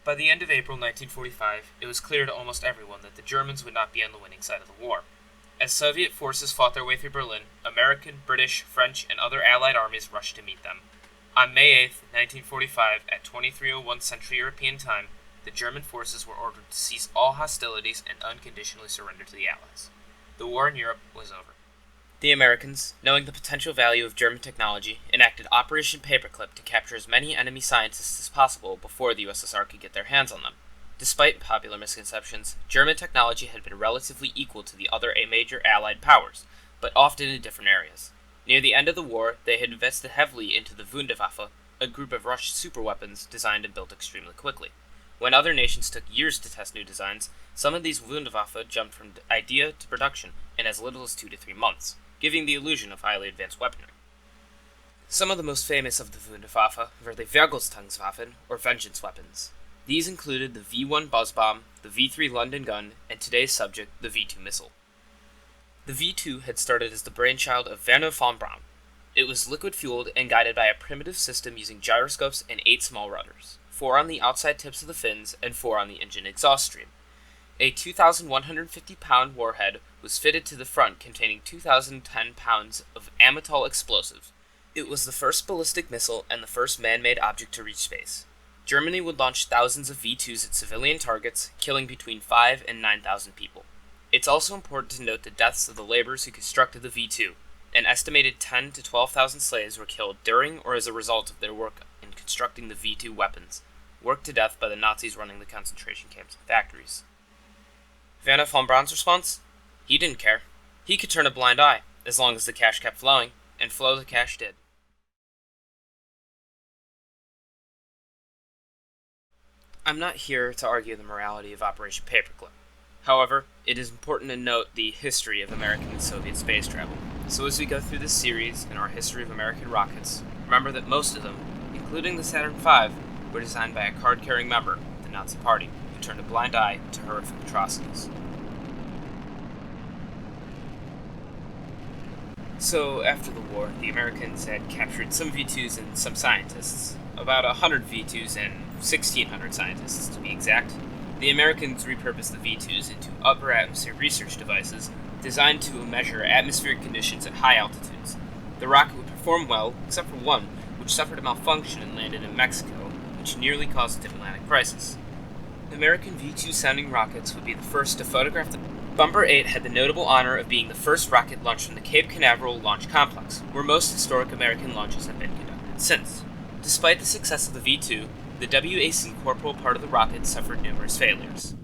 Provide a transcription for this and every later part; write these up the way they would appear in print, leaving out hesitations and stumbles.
By the end of April 1945, it was clear to almost everyone that the Germans would not be on the winning side of the war. As Soviet forces fought their way through Berlin, American, British, French, and other Allied armies rushed to meet them. On May 8, 1945, at 23:01 Central European Time, the German forces were ordered to cease all hostilities and unconditionally surrender to the Allies. The war in Europe was over. The Americans, knowing the potential value of German technology, enacted Operation Paperclip to capture as many enemy scientists as possible before the USSR could get their hands on them. Despite popular misconceptions, German technology had been relatively equal to the other major Allied powers, but often in different areas. Near the end of the war, they had invested heavily into the Wunderwaffe, a group of Russian superweapons designed and built extremely quickly. When other nations took years to test new designs, some of these Wunderwaffe jumped from idea to production in as little as 2 to 3 months, giving the illusion of highly advanced weaponry. Some of the most famous of the Wunderwaffe were the Vergeltungswaffen, or vengeance weapons. These included the V-1 buzz bomb, the V-3 London gun, and today's subject, the V-2 missile. The V-2 had started as the brainchild of Wernher von Braun. It was liquid-fueled and guided by a primitive system using gyroscopes and 8 small rudders, 4 on the outside tips of the fins and 4 on the engine exhaust stream. A 2,150-pound warhead was fitted to the front containing 2,010 pounds of amytal explosive. It was the first ballistic missile and the first man-made object to reach space. Germany would launch thousands of V-2s at civilian targets, killing between 5,000 and 9,000 people. It's also important to note the deaths of the laborers who constructed the V-2. An estimated 10,000 to 12,000 slaves were killed during or as a result of their work in constructing the V-2 weapons, worked to death by the Nazis running the concentration camps and factories. Wernher von Braun's response? He didn't care. He could turn a blind eye, as long as the cash kept flowing, and flow the cash did. I'm not here to argue the morality of Operation Paperclip. However, it is important to note the history of American and Soviet space travel. So as we go through this series and our history of American rockets, remember that most of them, including the Saturn V, were designed by a card-carrying member of the Nazi Party who turned a blind eye to horrific atrocities. So, after the war, the Americans had captured some V-2s and some scientists, about 100 V-2s and 1,600 scientists to be exact. The Americans repurposed the V-2s into upper atmosphere research devices designed to measure atmospheric conditions at high altitudes. The rocket would perform well, except for one, which suffered a malfunction and landed in Mexico, which nearly caused a diplomatic crisis. The American V-2 sounding rockets would be the first to photograph the Bomber 8 had the notable honor of being the first rocket launched from the Cape Canaveral Launch Complex, where most historic American launches have been conducted since. Despite the success of the V-2, the WAC corporal part of the rocket suffered numerous failures.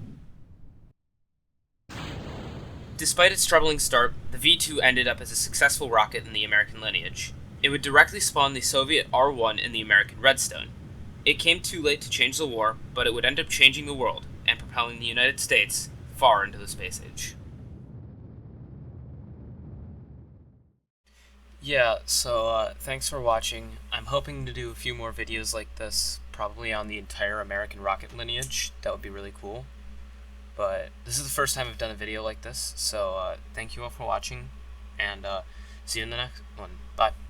Despite its troubling start, the V-2 ended up as a successful rocket in the American lineage. It would directly spawn the Soviet R-1 and the American Redstone. It came too late to change the war, but it would end up changing the world, and propelling the United States far into the space age. Yeah, so thanks for watching. I'm hoping to do a few more videos like this, probably on the entire American rocket lineage. That would be really cool. But this is the first time I've done a video like this, so thank you all for watching, and see you in the next one. Bye.